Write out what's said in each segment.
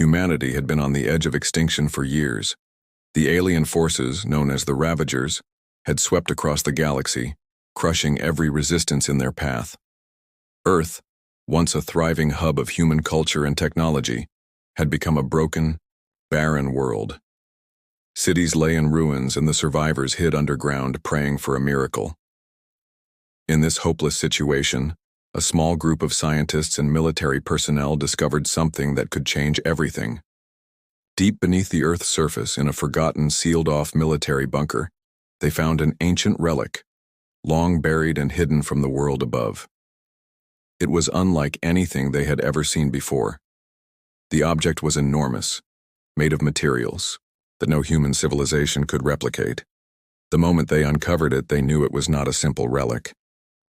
Humanity had been on the edge of extinction for years. The alien forces, known as the Ravagers, had swept across the galaxy, crushing every resistance in their path. Earth, once a thriving hub of human culture and technology, had become a broken, barren world. Cities lay in ruins and the survivors hid underground praying for a miracle. In this hopeless situation, a small group of scientists and military personnel discovered something that could change everything. Deep beneath the Earth's surface, in a forgotten, sealed-off military bunker, they found an ancient relic, long buried and hidden from the world above. It was unlike anything they had ever seen before. The object was enormous, made of materials that no human civilization could replicate. The moment they uncovered it, they knew it was not a simple relic.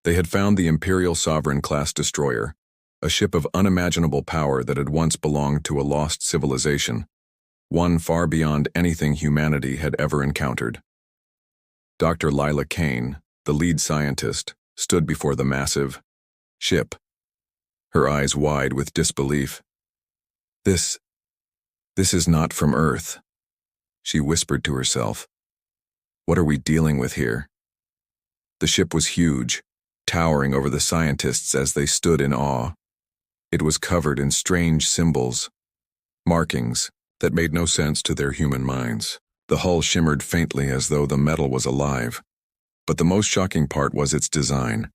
They had found the Imperial Sovereign-Class Destroyer, a ship of unimaginable power that had once belonged to a lost civilization, one far beyond anything humanity had ever encountered. Dr. Lila Kane, the lead scientist, stood before the massive ship, her eyes wide with disbelief. This is not from Earth, she whispered to herself. What are we dealing with here? The ship was huge, towering over the scientists as they stood in awe. It was covered in strange symbols, markings that made no sense to their human minds. The hull shimmered faintly as though the metal was alive. But the most shocking part was its design.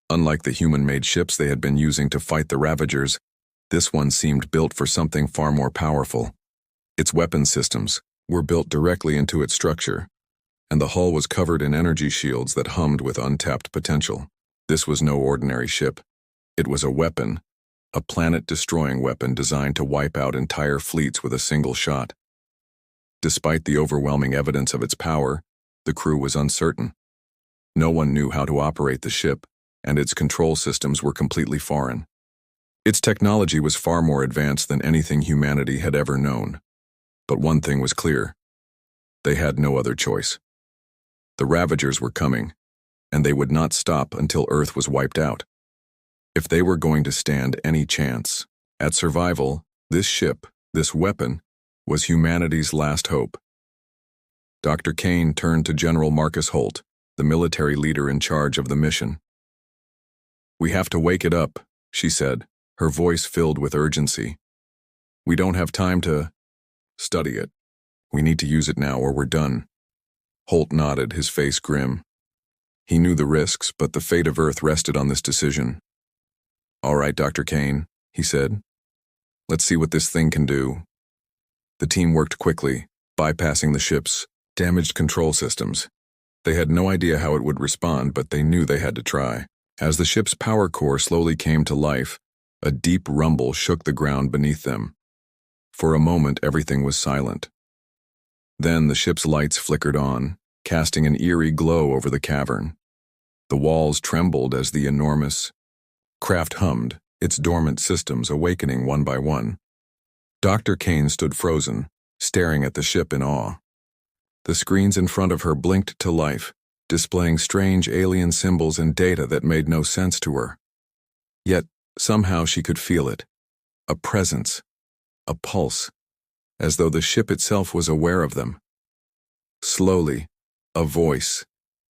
Unlike the human-made ships they had been using to fight the Ravagers, this one seemed built for something far more powerful. Its weapon systems were built directly into its structure, and the hull was covered in energy shields that hummed with untapped potential. This was no ordinary ship. It was a weapon, a planet-destroying weapon designed to wipe out entire fleets with a single shot. Despite the overwhelming evidence of its power, the crew was uncertain. No one knew how to operate the ship, and its control systems were completely foreign. Its technology was far more advanced than anything humanity had ever known. But one thing was clear. They had no other choice. The Ravagers were coming, and they would not stop until Earth was wiped out. If they were going to stand any chance at survival, this ship, this weapon, was humanity's last hope. Dr. Kane turned to General Marcus Holt, the military leader in charge of the mission. "We have to wake it up," she said, her voice filled with urgency. "We don't have time to study it. We need to use it now or we're done." Holt nodded, his face grim. He knew the risks, but the fate of Earth rested on this decision. "All right, Dr. Kane," he said. "Let's see what this thing can do." The team worked quickly, bypassing the ship's damaged control systems. They had no idea how it would respond, but they knew they had to try. As the ship's power core slowly came to life, a deep rumble shook the ground beneath them. For a moment, everything was silent. Then the ship's lights flickered on, casting an eerie glow over the cavern. The walls trembled as the enormous craft hummed, its dormant systems awakening one by one. Dr. Kane stood frozen, staring at the ship in awe. The screens in front of her blinked to life, displaying strange alien symbols and data that made no sense to her. Yet, somehow she could feel it. A presence, a pulse, as though the ship itself was aware of them. Slowly, a voice,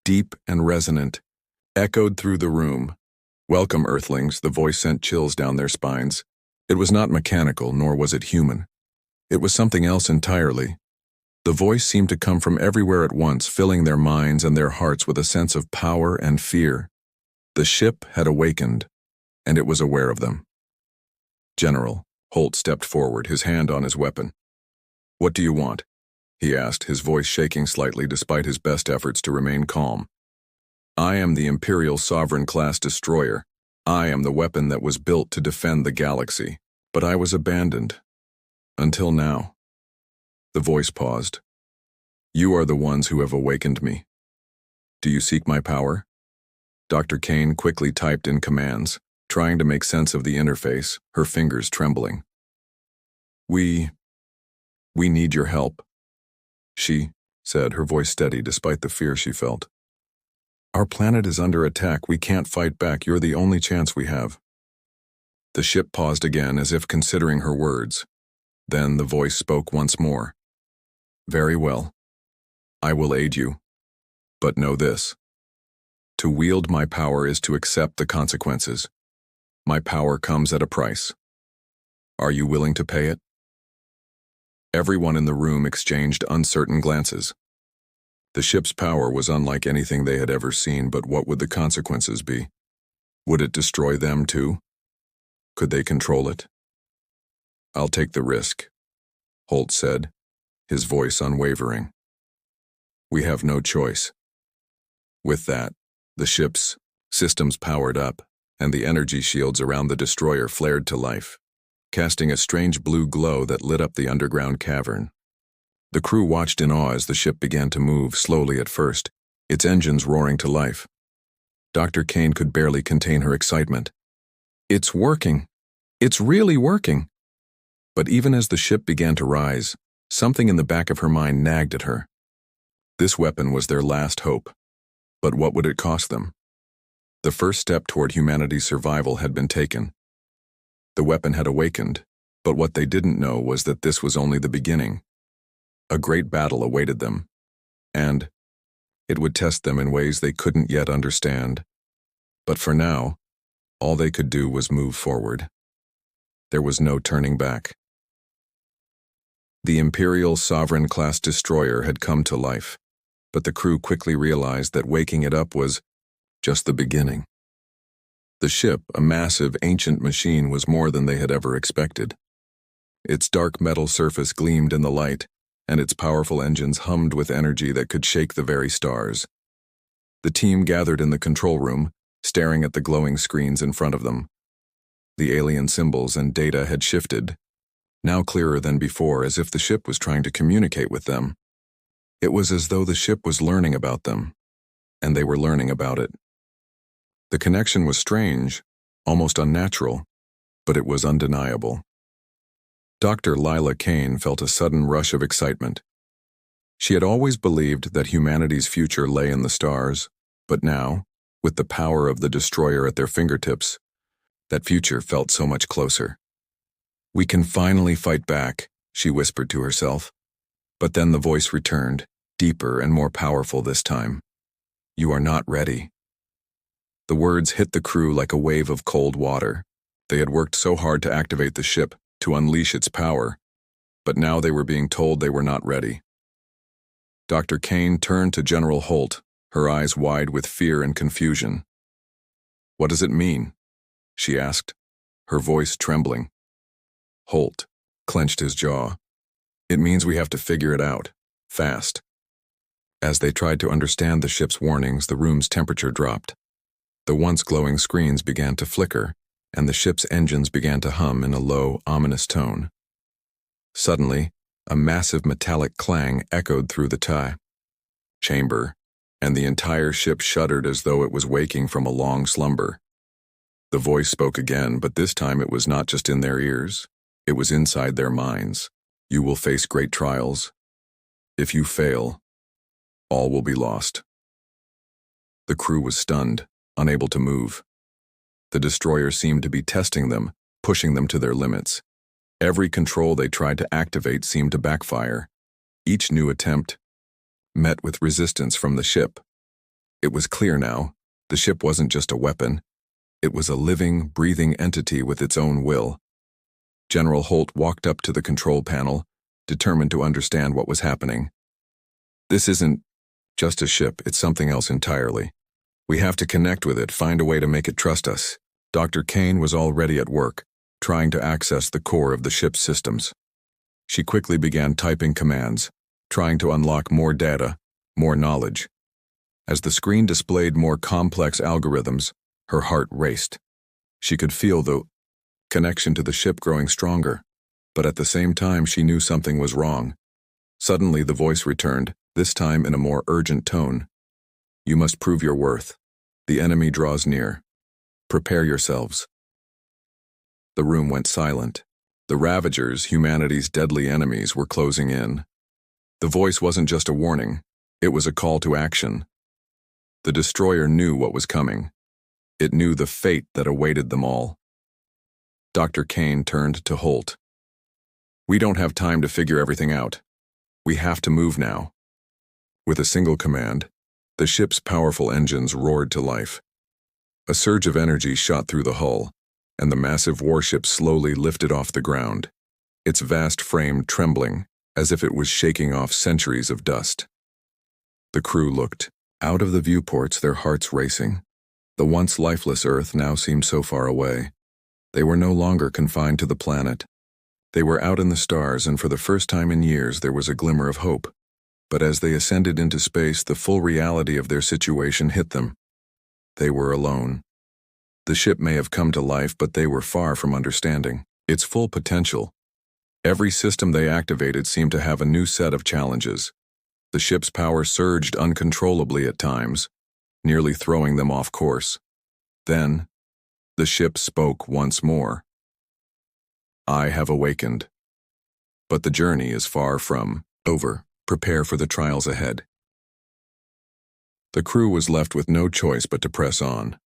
deep and resonant, echoed through the room. "Welcome, Earthlings," the voice sent chills down their spines. It was not mechanical, nor was it human. It was something else entirely. The voice seemed to come from everywhere at once, filling their minds and their hearts with a sense of power and fear. The ship had awakened, and it was aware of them. "General," Holt stepped forward, his hand on his weapon. "What do you want?" he asked, his voice shaking slightly despite his best efforts to remain calm. "I am the Imperial Sovereign-Class Destroyer. I am the weapon that was built to defend the galaxy, but I was abandoned. Until now." The voice paused. "You are the ones who have awakened me. Do you seek my power?" Dr. Kane quickly typed in commands, trying to make sense of the interface, her fingers trembling. We need your help," she said, her voice steady despite the fear she felt. "Our planet is under attack. We can't fight back. You're the only chance we have." The ship paused again, as if considering her words. Then the voice spoke once more. "Very well. I will aid you. But know this. To wield my power is to accept the consequences. My power comes at a price. Are you willing to pay it?" Everyone in the room exchanged uncertain glances. The ship's power was unlike anything they had ever seen, but what would the consequences be? Would it destroy them too? Could they control it? "I'll take the risk," Holt said, his voice unwavering. "We have no choice." With that, the ship's systems powered up, and the energy shields around the destroyer flared to life, casting a strange blue glow that lit up the underground cavern. The crew watched in awe as the ship began to move, slowly at first, its engines roaring to life. Dr. Kane could barely contain her excitement. "It's working! It's really working!" But even as the ship began to rise, something in the back of her mind nagged at her. This weapon was their last hope. But what would it cost them? The first step toward humanity's survival had been taken. The weapon had awakened, but what they didn't know was that this was only the beginning. A great battle awaited them, and it would test them in ways they couldn't yet understand. But for now, all they could do was move forward. There was no turning back. The Imperial Sovereign-Class Destroyer had come to life, but the crew quickly realized that waking it up was just the beginning. The ship, a massive, ancient machine, was more than they had ever expected. Its dark metal surface gleamed in the light, and its powerful engines hummed with energy that could shake the very stars. The team gathered in the control room, staring at the glowing screens in front of them. The alien symbols and data had shifted, now clearer than before, as if the ship was trying to communicate with them. It was as though the ship was learning about them, and they were learning about it. The connection was strange, almost unnatural, but it was undeniable. Dr. Lila Kane felt a sudden rush of excitement. She had always believed that humanity's future lay in the stars, but now, with the power of the destroyer at their fingertips, that future felt so much closer. "We can finally fight back," she whispered to herself. But then the voice returned, deeper and more powerful this time. "You are not ready." The words hit the crew like a wave of cold water. They had worked so hard to activate the ship, to unleash its power, but now they were being told they were not ready. Dr. Kane turned to General Holt, her eyes wide with fear and confusion. "What does it mean?" she asked, her voice trembling. Holt clenched his jaw. "It means we have to figure it out, fast." As they tried to understand the ship's warnings, the room's temperature dropped. The once glowing screens began to flicker, and the ship's engines began to hum in a low, ominous tone. Suddenly, a massive metallic clang echoed through the chamber, and the entire ship shuddered as though it was waking from a long slumber. The voice spoke again, but this time it was not just in their ears. It was inside their minds. "You will face great trials. If you fail, all will be lost." The crew was stunned, unable to move. The destroyer seemed to be testing them, pushing them to their limits. Every control they tried to activate seemed to backfire. Each new attempt met with resistance from the ship. It was clear now, the ship wasn't just a weapon. It was a living, breathing entity with its own will. General Holt walked up to the control panel, determined to understand what was happening. "This isn't just a ship, it's something else entirely. We have to connect with it, find a way to make it trust us." Dr. Kane was already at work, trying to access the core of the ship's systems. She quickly began typing commands, trying to unlock more data, more knowledge. As the screen displayed more complex algorithms, her heart raced. She could feel the connection to the ship growing stronger, but at the same time she knew something was wrong. Suddenly the voice returned, this time in a more urgent tone. "You must prove your worth. The enemy draws near. Prepare yourselves." The room went silent. The Ravagers, humanity's deadly enemies, were closing in. The voice wasn't just a warning, it was a call to action. The destroyer knew what was coming. It knew the fate that awaited them all. Dr. Kane turned to Holt. We don't have time to figure everything out. We have to move now. With a single command, the ship's powerful engines roared to life. A surge of energy shot through the hull, and the massive warship slowly lifted off the ground, its vast frame trembling as if it was shaking off centuries of dust. The crew looked out of the viewports, their hearts racing. The once lifeless Earth now seemed so far away. They were no longer confined to the planet. They were out in the stars, and for the first time in years there was a glimmer of hope. But as they ascended into space, the full reality of their situation hit them. They were alone. The ship may have come to life, but they were far from understanding its full potential. Every system they activated seemed to have a new set of challenges. The ship's power surged uncontrollably at times, nearly throwing them off course. Then, the ship spoke once more. I have awakened. But the journey is far from over. Prepare for the trials ahead. The crew was left with no choice but to press on.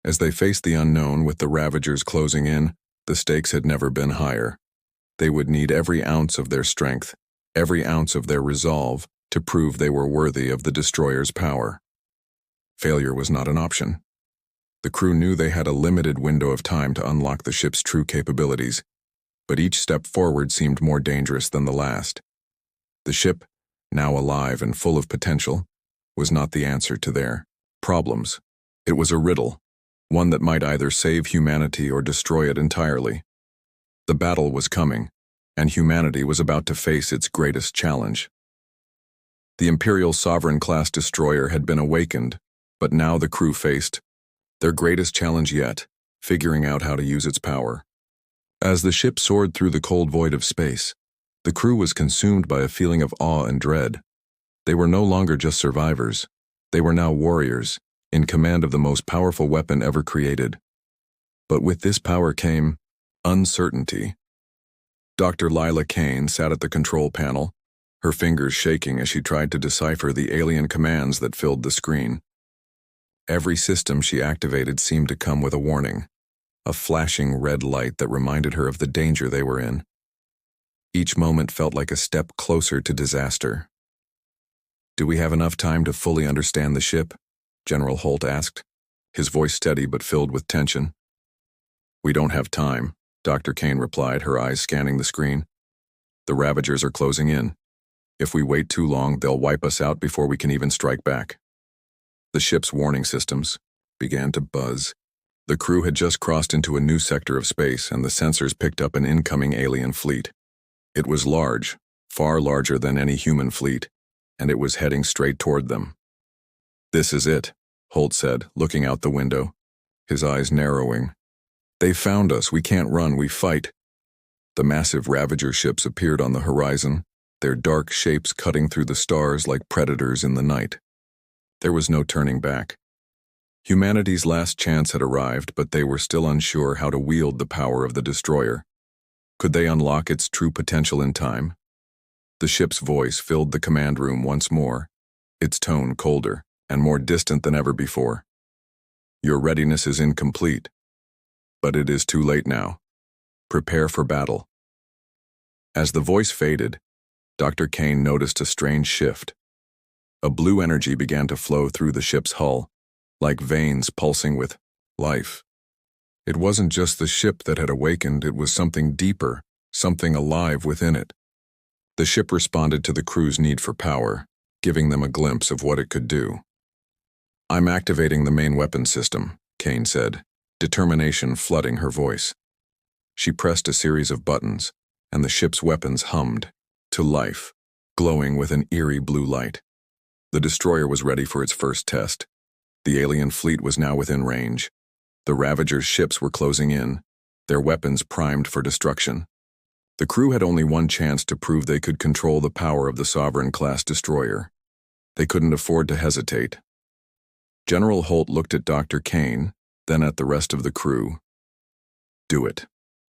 As they faced the unknown with the Ravagers closing in, the stakes had never been higher. They would need every ounce of their strength, every ounce of their resolve, to prove they were worthy of the destroyer's power. Failure was not an option. The crew knew they had a limited window of time to unlock the ship's true capabilities, but each step forward seemed more dangerous than the last. The ship, now alive and full of potential, was not the answer to their problems. It was a riddle, one that might either save humanity or destroy it entirely. The battle was coming, and humanity was about to face its greatest challenge. The Imperial Sovereign-Class Destroyer had been awakened, but now the crew faced their greatest challenge yet, figuring out how to use its power. As the ship soared through the cold void of space, the crew was consumed by a feeling of awe and dread. They were no longer just survivors. They were now warriors, in command of the most powerful weapon ever created. But with this power came uncertainty. Dr. Lila Kane sat at the control panel, her fingers shaking as she tried to decipher the alien commands that filled the screen. Every system she activated seemed to come with a warning, a flashing red light that reminded her of the danger they were in. Each moment felt like a step closer to disaster. Do we have enough time to fully understand the ship? General Holt asked, his voice steady but filled with tension. We don't have time, Dr. Kane replied, her eyes scanning the screen. The Ravagers are closing in. If we wait too long, they'll wipe us out before we can even strike back. The ship's warning systems began to buzz. The crew had just crossed into a new sector of space, and the sensors picked up an incoming alien fleet. It was large, far larger than any human fleet, and it was heading straight toward them. This is it, Holt said, looking out the window, his eyes narrowing. They found us. We can't run. We fight. The massive Ravager ships appeared on the horizon, their dark shapes cutting through the stars like predators in the night. There was no turning back. Humanity's last chance had arrived, but they were still unsure how to wield the power of the destroyer. Could they unlock its true potential in time? The ship's voice filled the command room once more, its tone colder and more distant than ever before. Your readiness is incomplete, but it is too late now. Prepare for battle. As the voice faded, Dr. Kane noticed a strange shift. A blue energy began to flow through the ship's hull, like veins pulsing with life. It wasn't just the ship that had awakened, it was something deeper, something alive within it. The ship responded to the crew's need for power, giving them a glimpse of what it could do. I'm activating the main weapon system, Kane said, determination flooding her voice. She pressed a series of buttons, and the ship's weapons hummed to life, glowing with an eerie blue light. The destroyer was ready for its first test. The alien fleet was now within range. The Ravager's ships were closing in, their weapons primed for destruction. The crew had only one chance to prove they could control the power of the Sovereign-Class Destroyer. They couldn't afford to hesitate. General Holt looked at Dr. Kane, then at the rest of the crew. Do it.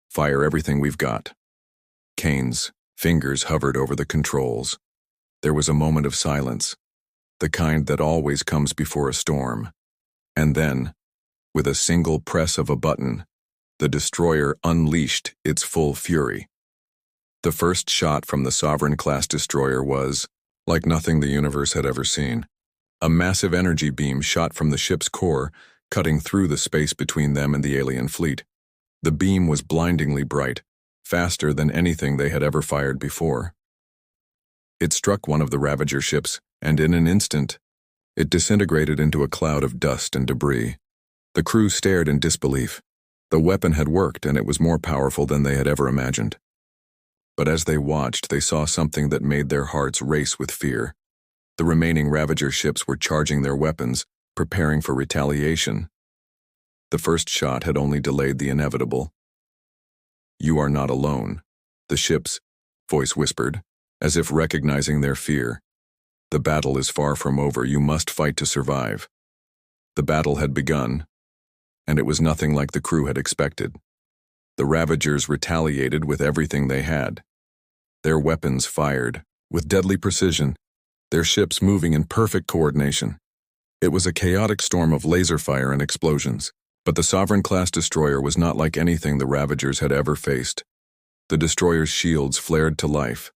Fire everything we've got. Kane's fingers hovered over the controls. There was a moment of silence, the kind that always comes before a storm. And then, with a single press of a button, the destroyer unleashed its full fury. The first shot from the Sovereign-Class Destroyer was, like nothing the universe had ever seen. A massive energy beam shot from the ship's core, cutting through the space between them and the alien fleet. The beam was blindingly bright, faster than anything they had ever fired before. It struck one of the Ravager ships, and in an instant, it disintegrated into a cloud of dust and debris. The crew stared in disbelief. The weapon had worked, and it was more powerful than they had ever imagined. But as they watched, they saw something that made their hearts race with fear. The remaining Ravager ships were charging their weapons, preparing for retaliation. The first shot had only delayed the inevitable. "You are not alone," the ship's voice whispered, as if recognizing their fear. "The battle is far from over. You must fight to survive." The battle had begun, and it was nothing like the crew had expected. The Ravagers retaliated with everything they had. Their weapons fired, with deadly precision, their ships moving in perfect coordination. It was a chaotic storm of laser fire and explosions, but the Sovereign-Class Destroyer was not like anything the Ravagers had ever faced. The destroyer's shields flared to life,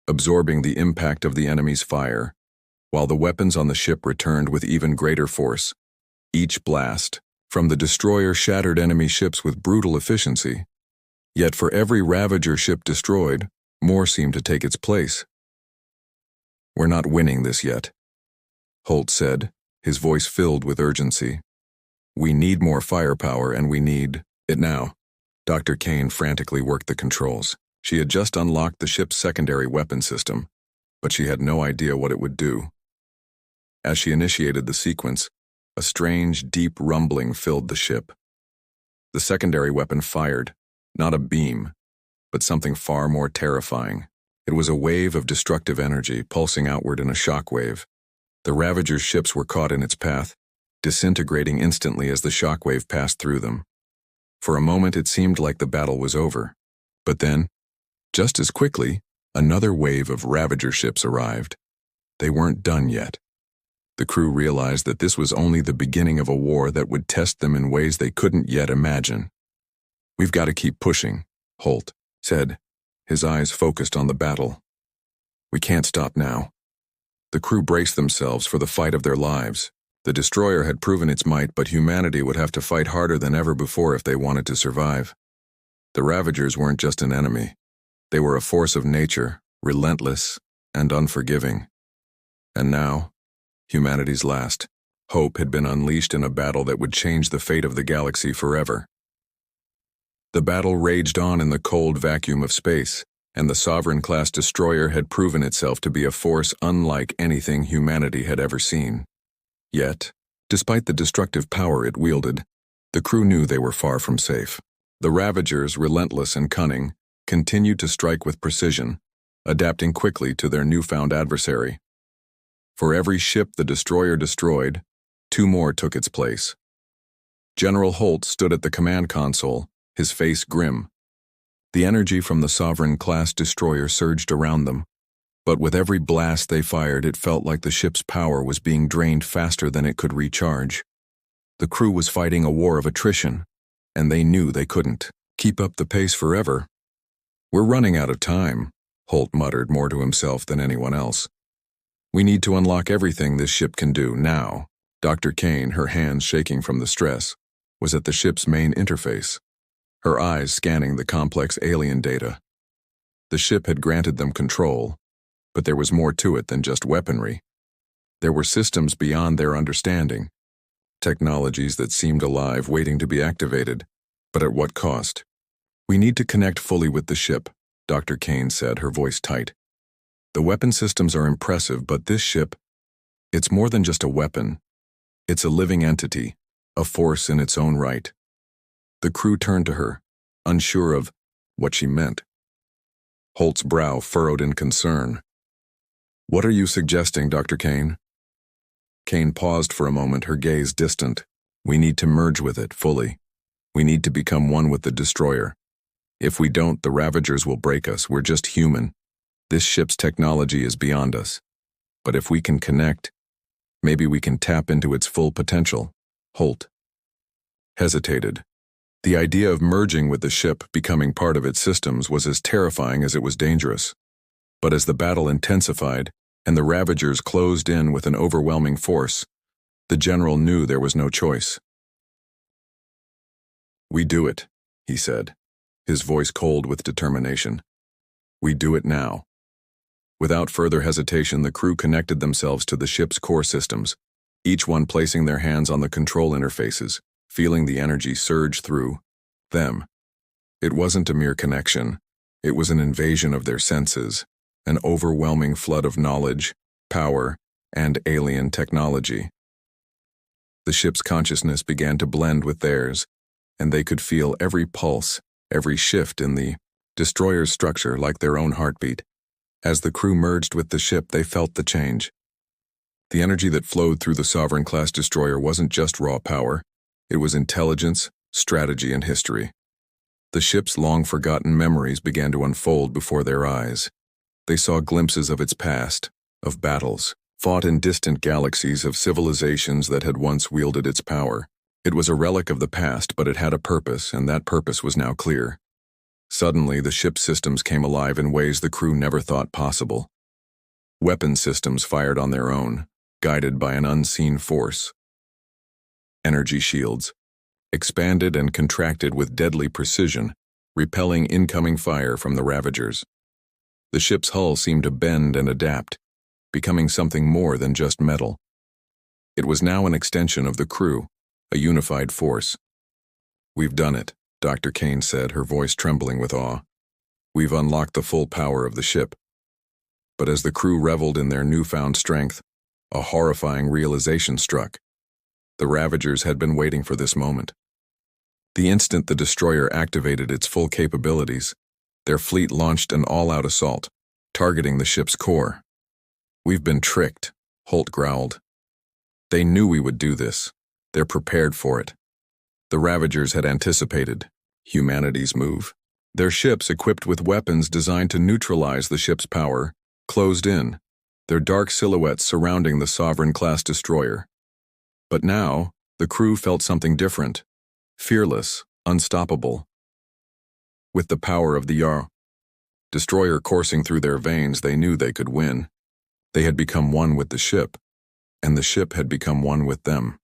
absorbing the impact of the enemy's fire, while the weapons on the ship returned with even greater force. Each blast from the destroyer shattered enemy ships with brutal efficiency. Yet for every Ravager ship destroyed, more seemed to take its place. "We're not winning this yet," Holt said, his voice filled with urgency. "We need more firepower, and we need it now." Dr. Kane frantically worked the controls. She had just unlocked the ship's secondary weapon system, but she had no idea what it would do. As she initiated the sequence, a strange, deep rumbling filled the ship. The secondary weapon fired, not a beam, but something far more terrifying. It was a wave of destructive energy pulsing outward in a shock wave. The Ravager's ships were caught in its path, disintegrating instantly as the shock wave passed through them. For a moment it seemed like the battle was over. But then, just as quickly, another wave of Ravager ships arrived. They weren't done yet. The crew realized that this was only the beginning of a war that would test them in ways they couldn't yet imagine. "We've got to keep pushing," Holt said, his eyes focused on the battle. "We can't stop now." The crew braced themselves for the fight of their lives. The destroyer had proven its might, but humanity would have to fight harder than ever before if they wanted to survive. The Ravagers weren't just an enemy. They were a force of nature, relentless and unforgiving. And now, humanity's last hope had been unleashed in a battle that would change the fate of the galaxy forever. The battle raged on in the cold vacuum of space, and the Sovereign-Class Destroyer had proven itself to be a force unlike anything humanity had ever seen. Yet, despite the destructive power it wielded, the crew knew they were far from safe. The Ravagers, relentless and cunning, continued to strike with precision, adapting quickly to their newfound adversary. For every ship the destroyer destroyed, 2 more took its place. General Holt stood at the command console, his face grim. The energy from the Sovereign-Class Destroyer surged around them, but with every blast they fired, it felt like the ship's power was being drained faster than it could recharge. The crew was fighting a war of attrition, and they knew they couldn't keep up the pace forever. "We're running out of time," Holt muttered more to himself than anyone else. "We need to unlock everything this ship can do now." Dr. Kane, her hands shaking from the stress, was at the ship's main interface, her eyes scanning the complex alien data. The ship had granted them control, but there was more to it than just weaponry. There were systems beyond their understanding, technologies that seemed alive, waiting to be activated, but at what cost? "We need to connect fully with the ship," Dr. Kane said, her voice tight. "The weapon systems are impressive, but this ship, it's more than just a weapon. It's a living entity, a force in its own right." The crew turned to her, unsure of what she meant. Holt's brow furrowed in concern. "What are you suggesting, Dr. Kane?" Kane paused for a moment, her gaze distant. "We need to merge with it fully. We need to become one with the destroyer. If we don't, the Ravagers will break us. We're just human. This ship's technology is beyond us. But if we can connect, maybe we can tap into its full potential." Holt hesitated, The idea of merging with the ship, becoming part of its systems, was as terrifying as it was dangerous. But as the battle intensified, and the Ravagers closed in with an overwhelming force, the general knew there was no choice. "We do it," he said, his voice cold with determination. "We do it now." Without further hesitation, the crew connected themselves to the ship's core systems, each one placing their hands on the control interfaces, feeling the energy surge through them. It wasn't a mere connection. It was an invasion of their senses, an overwhelming flood of knowledge, power, and alien technology. The ship's consciousness began to blend with theirs, and they could feel every pulse, every shift in the destroyer's structure like their own heartbeat. As the crew merged with the ship, they felt the change. The energy that flowed through the Sovereign-Class Destroyer wasn't just raw power. It was intelligence, strategy, and history. The ship's long-forgotten memories began to unfold before their eyes. They saw glimpses of its past, of battles, fought in distant galaxies, of civilizations that had once wielded its power. It was a relic of the past, but it had a purpose, and that purpose was now clear. Suddenly, the ship's systems came alive in ways the crew never thought possible. Weapon systems fired on their own, guided by an unseen force. Energy shields expanded and contracted with deadly precision, repelling incoming fire from the Ravagers. The ship's hull seemed to bend and adapt, becoming something more than just metal. It was now an extension of the crew, a unified force. "We've done it," Dr. Kane said, her voice trembling with awe. "We've unlocked the full power of the ship." But as the crew reveled in their newfound strength, a horrifying realization struck. The Ravagers had been waiting for this moment. The instant the destroyer activated its full capabilities, their fleet launched an all-out assault, targeting the ship's core. "We've been tricked," Holt growled. "They knew we would do this. They're prepared for it." The Ravagers had anticipated humanity's move. Their ships, equipped with weapons designed to neutralize the ship's power, closed in, their dark silhouettes surrounding the Sovereign-Class Destroyer. But now, the crew felt something different, fearless, unstoppable. With the power of the destroyer coursing through their veins, they knew they could win. They had become one with the ship, and the ship had become one with them.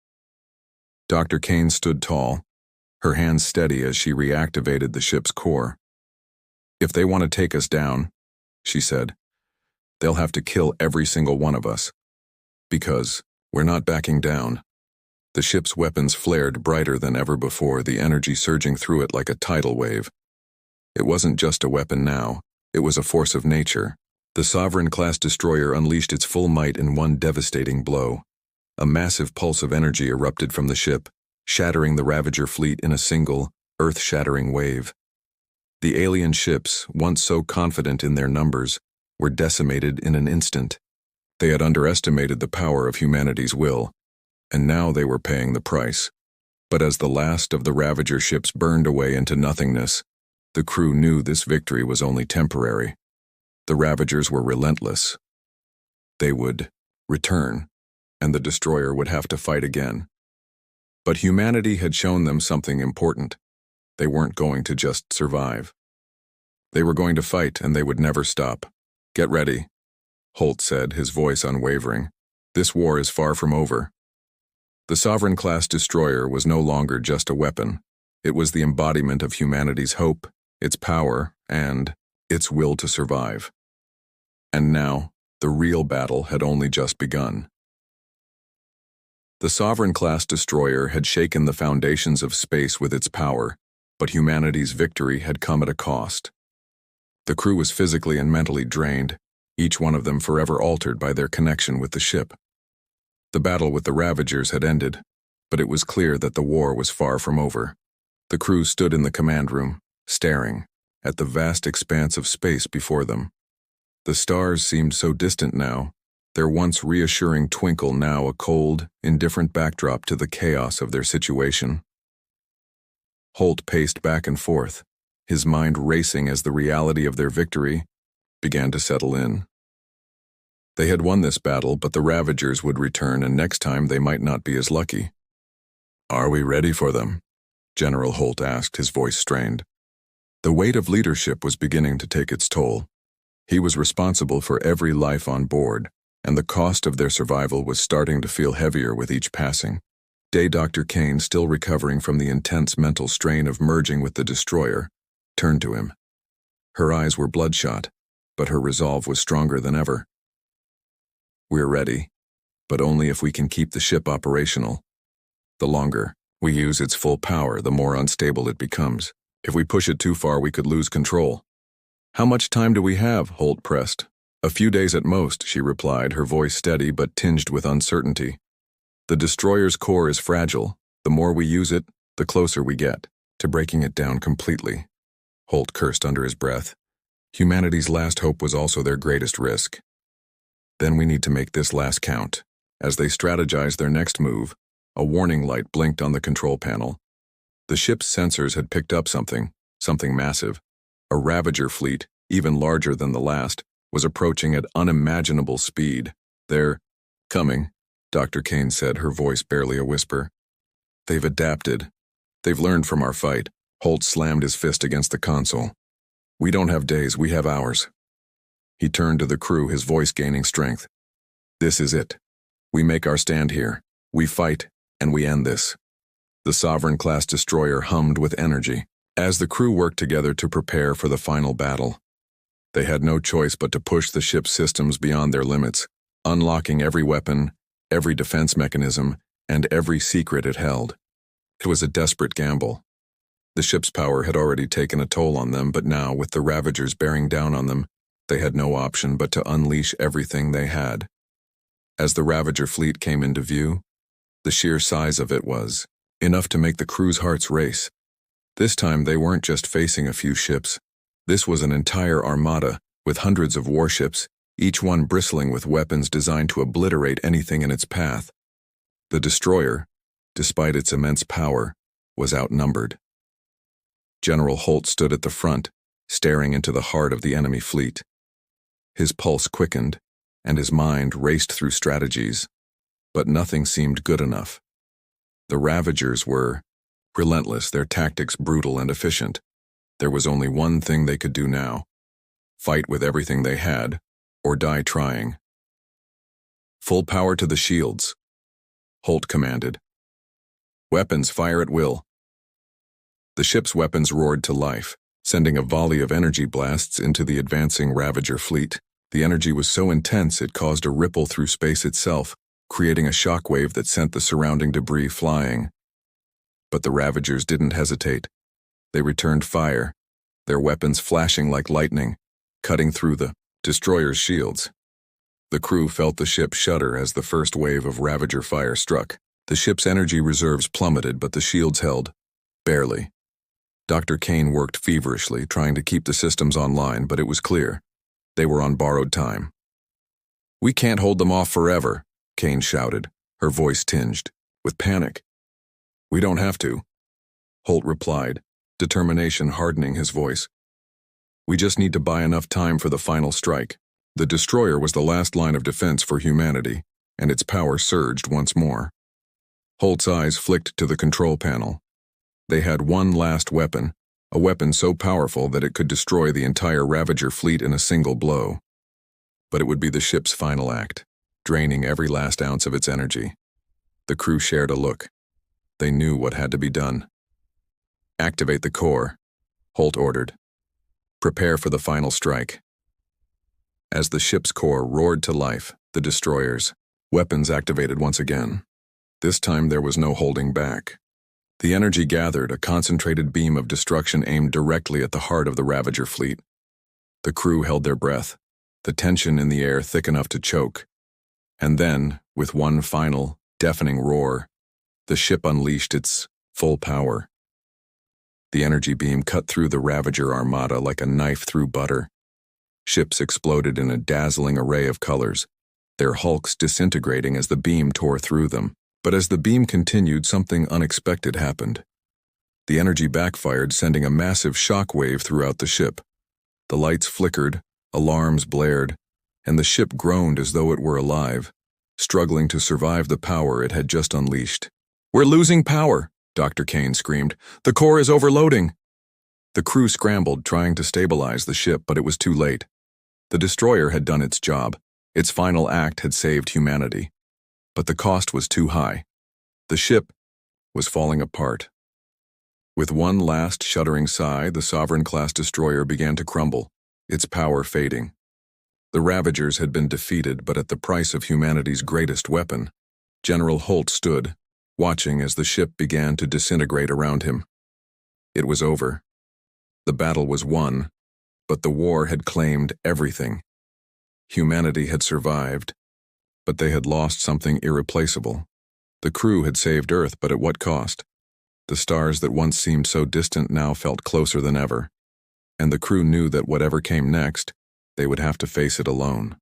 Dr. Kane stood tall, her hands steady as she reactivated the ship's core. "If they want to take us down," she said, "they'll have to kill every single one of us. Because we're not backing down." The ship's weapons flared brighter than ever before, the energy surging through it like a tidal wave. It wasn't just a weapon now, it was a force of nature. The Sovereign-Class Destroyer unleashed its full might in one devastating blow. A massive pulse of energy erupted from the ship, shattering the Ravager fleet in a single, earth-shattering wave. The alien ships, once so confident in their numbers, were decimated in an instant. They had underestimated the power of humanity's will, and now they were paying the price. But as the last of the Ravager ships burned away into nothingness, the crew knew this victory was only temporary. The Ravagers were relentless. They would return, and the destroyer would have to fight again. But humanity had shown them something important. They weren't going to just survive. They were going to fight, and they would never stop. "Get ready," Holt said, his voice unwavering. "This war is far from over." The Sovereign-Class Destroyer was no longer just a weapon. It was the embodiment of humanity's hope, its power, and its will to survive. And now, the real battle had only just begun. The Sovereign-Class Destroyer had shaken the foundations of space with its power, but humanity's victory had come at a cost. The crew was physically and mentally drained, each one of them forever altered by their connection with the ship. The battle with the Ravagers had ended, but it was clear that the war was far from over. The crew stood in the command room, staring at the vast expanse of space before them. The stars seemed so distant now, their once reassuring twinkle now a cold, indifferent backdrop to the chaos of their situation. Holt paced back and forth, his mind racing as the reality of their victory began to settle in. They had won this battle, but the Ravagers would return, and next time they might not be as lucky. "Are we ready for them?" General Holt asked, his voice strained. The weight of leadership was beginning to take its toll. He was responsible for every life on board, and the cost of their survival was starting to feel heavier with each passing day. Dr. Kane, still recovering from the intense mental strain of merging with the destroyer, turned to him. Her eyes were bloodshot, but her resolve was stronger than ever. We're ready, but only if we can keep the ship operational. The longer we use its full power, the more unstable it becomes. If we push it too far, we could lose control. How much time do we have? Holt pressed. A few days at most, she replied, her voice steady but tinged with uncertainty. The destroyer's core is fragile. The more we use it, the closer we get to breaking it down completely. Holt cursed under his breath. Humanity's last hope was also their greatest risk. Then we need to make this last count. As they strategized their next move, a warning light blinked on the control panel. The ship's sensors had picked up something massive. A Ravager fleet, even larger than the last, was approaching at unimaginable speed. They're coming, Dr. Kane said, her voice barely a whisper. They've adapted. They've learned from our fight. Holt slammed his fist against the console. We don't have days, we have hours. He turned to the crew, his voice gaining strength. This is it. We make our stand here. We fight, and we end this. The Sovereign-Class Destroyer hummed with energy as the crew worked together to prepare for the final battle. They had no choice but to push the ship's systems beyond their limits, unlocking every weapon, every defense mechanism, and every secret it held. It was a desperate gamble. The ship's power had already taken a toll on them, but now, with the Ravagers bearing down on them, they had no option but to unleash everything they had. As the Ravager fleet came into view, the sheer size of it was enough to make the crew's hearts race. This time they weren't just facing a few ships. This was an entire armada with hundreds of warships, each one bristling with weapons designed to obliterate anything in its path. The destroyer, despite its immense power, was outnumbered. General Holt stood at the front, staring into the heart of the enemy fleet. His pulse quickened, and his mind raced through strategies, but nothing seemed good enough. The Ravagers were relentless, their tactics brutal and efficient. There was only one thing they could do now: fight with everything they had, or die trying. Full power to the shields, Holt commanded. Weapons fire at will. The ship's weapons roared to life, sending a volley of energy blasts into the advancing Ravager fleet. The energy was so intense it caused a ripple through space itself, creating a shockwave that sent the surrounding debris flying. But the Ravagers didn't hesitate. They returned fire, their weapons flashing like lightning, cutting through the destroyer's shields. The crew felt the ship shudder as the first wave of Ravager fire struck. The ship's energy reserves plummeted, but the shields held. Barely. Dr. Kane worked feverishly, trying to keep the systems online, but it was clear. They were on borrowed time. We can't hold them off forever, Kane shouted, her voice tinged with panic. We don't have to, Holt replied, determination hardening his voice. We just need to buy enough time for the final strike. The destroyer was the last line of defense for humanity, and its power surged once more. Holt's eyes flicked to the control panel. They had one last weapon, a weapon so powerful that it could destroy the entire Ravager fleet in a single blow. But it would be the ship's final act, draining every last ounce of its energy. The crew shared a look. They knew what had to be done. Activate the core, Holt ordered. Prepare for the final strike. As the ship's core roared to life, the destroyers' weapons activated once again. This time there was no holding back. The energy gathered, a concentrated beam of destruction aimed directly at the heart of the Ravager fleet. The crew held their breath, the tension in the air thick enough to choke. And then, with one final, deafening roar, the ship unleashed its full power. The energy beam cut through the Ravager armada like a knife through butter. Ships exploded in a dazzling array of colors, their hulks disintegrating as the beam tore through them. But as the beam continued, something unexpected happened. The energy backfired, sending a massive shock wave throughout the ship. The lights flickered, alarms blared, and the ship groaned as though it were alive, struggling to survive the power it had just unleashed. We're losing power, Dr. Kane screamed. "The core is overloading!" The crew scrambled, trying to stabilize the ship, but it was too late. The destroyer had done its job. Its final act had saved humanity. But the cost was too high. The ship was falling apart. With one last shuddering sigh, the Sovereign-Class Destroyer began to crumble, its power fading. The Ravagers had been defeated, but at the price of humanity's greatest weapon. General Holt stood, watching as the ship began to disintegrate around him. It was over. The battle was won, but the war had claimed everything. Humanity had survived, but they had lost something irreplaceable. The crew had saved Earth, but at what cost? The stars that once seemed so distant now felt closer than ever, and the crew knew that whatever came next, they would have to face it alone.